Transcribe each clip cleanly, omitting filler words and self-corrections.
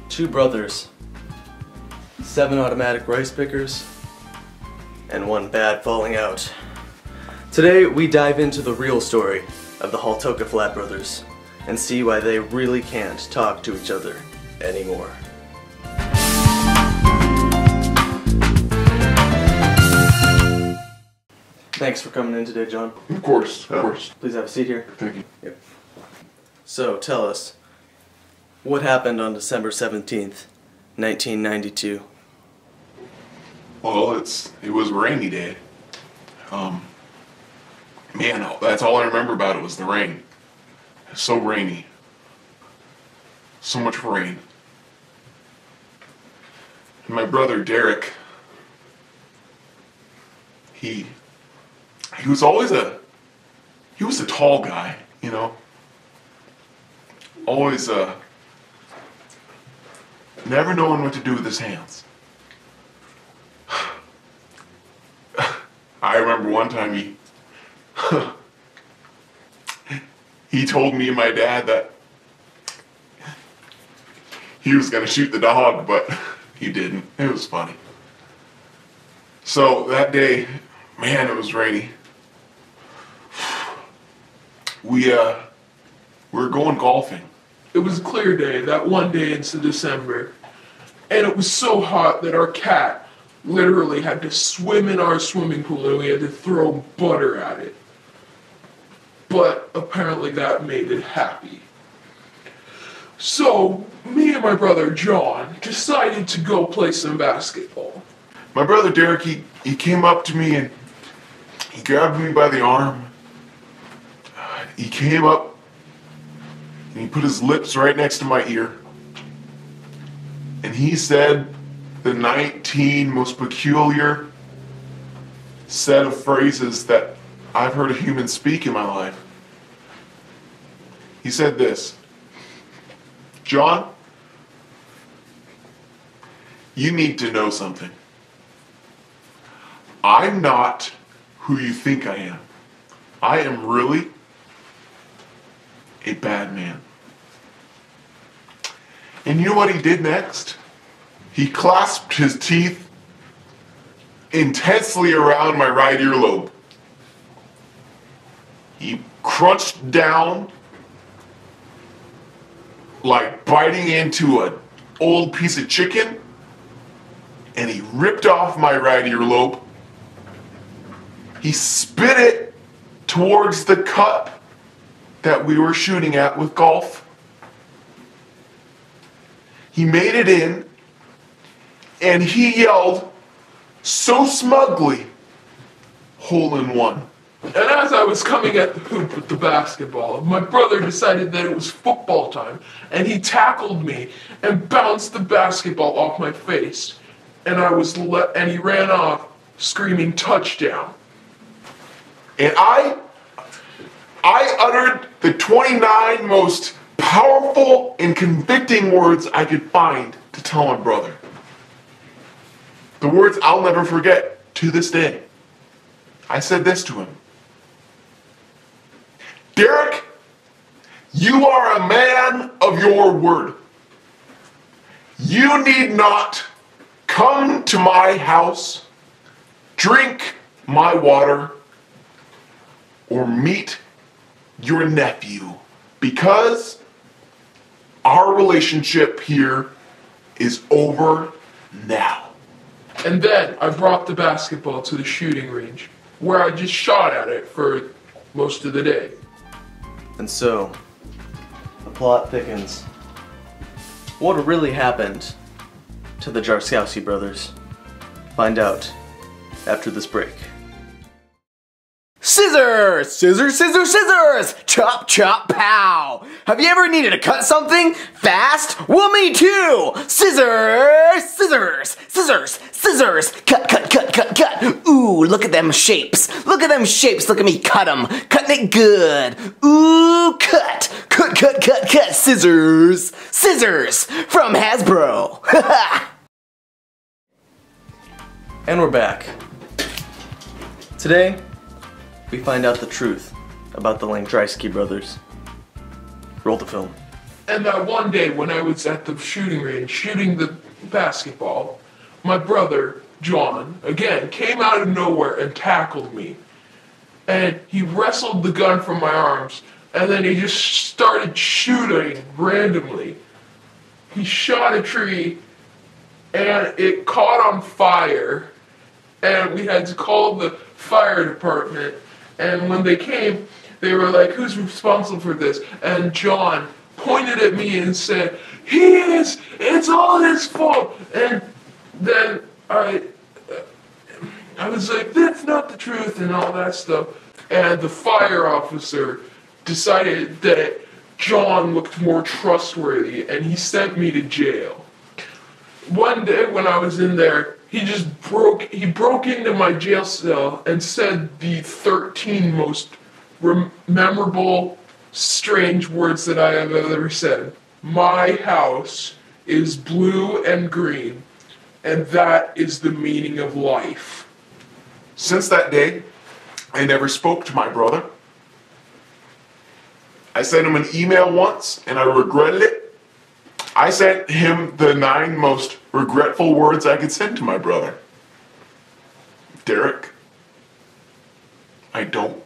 2 brothers, 7 automatic rice pickers, and 1 bad falling out. Today we dive into the real story of the Haltoka Flat brothers and see why they really can't talk to each other anymore. Thanks for coming in today, John. Of course, of course. Please have a seat here. Thank you. Yep. So, tell us, what happened on December 17th, 1992? Well, it was a rainy day. Man, that's all I remember about it was the rain. It was so rainy. So much rain. And my brother Derek, he was always he was a tall guy, you know. Always never knowing what to do with his hands. I remember one time he told me and my dad that he was gonna shoot the dog, but he didn't. It was funny. So that day, man, it was rainy. We were going golfing. It was a clear day, that one day in December, and it was so hot that our cat literally had to swim in our swimming pool and we had to throw butter at it. But apparently that made it happy. So, me and my brother John decided to go play some basketball. My brother Derek, he came up to me and he grabbed me by the arm. He came up and he put his lips right next to my ear. And he said the 19 most peculiar set of phrases that I've heard a human speak in my life. He said this: John, you need to know something. I'm not who you think I am. I am really a bad man. And you know what he did next? He clasped his teeth intensely around my right earlobe. He crunched down like biting into an old piece of chicken, and he ripped off my right earlobe. He spit it towards the cup that we were shooting at with golf. He made it in, and he yelled so smugly, "Hole in one." And as I was coming at the hoop with the basketball, my brother decided that it was football time, and he tackled me and bounced the basketball off my face, and and he ran off screaming touchdown. And I uttered the 29 most powerful and convicting words I could find to tell my brother. The words I'll never forget to this day. I said this to him: Derek, you are a man of your word. You need not come to my house, drink my water, or meet your nephew, because our relationship here is over now. And then I brought the basketball to the shooting range, where I just shot at it for most of the day. And so, the plot thickens. What really happened to the Jarskowski brothers? Find out after this break. Scissors! Scissors, scissors, scissors! Chop, chop, pow! Have you ever needed to cut something fast? Well, me too! Scissors! Scissors! Scissors! Scissors! Cut, cut, cut, cut, cut! Ooh, look at them shapes! Look at them shapes! Look at me cut them! Cutting it good! Ooh, cut! Cut, cut, cut, cut! Scissors! Scissors! From Hasbro! And we're back. Today, we find out the truth about the Langdrysky brothers. Roll the film. And that one day when I was at the shooting range shooting the basketball, my brother, John, again, came out of nowhere and tackled me. And he wrestled the gun from my arms, and then he just started shooting randomly. He shot a tree, and it caught on fire, and we had to call the fire department. And when they came, they were like, "Who's responsible for this?" And John pointed at me and said, "He is! It's all his fault!" And then I was like, "That's not the truth," and all that stuff. And the fire officer decided that John looked more trustworthy, and he sent me to jail. One day when I was in there, he broke into my jail cell and said the 13 most memorable, strange words that I have ever said. "My house is blue and green, and that is the meaning of life." Since that day, I never spoke to my brother. I sent him an email once, and I regretted it. I sent him the 9 most regretful words I could send to my brother. Derek, I don't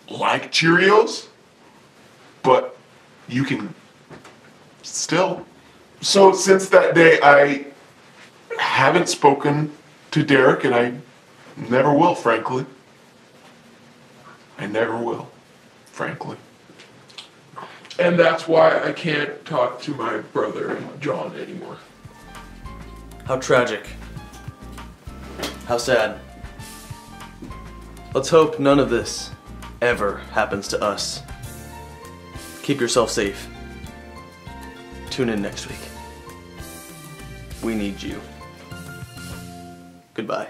like Cheerios, but you can still. So since that day, I haven't spoken to Derek, and I never will, frankly. I never will, frankly. And that's why I can't talk to my brother John anymore. How tragic. How sad. Let's hope none of this ever happens to us. Keep yourself safe. Tune in next week. We need you. Goodbye.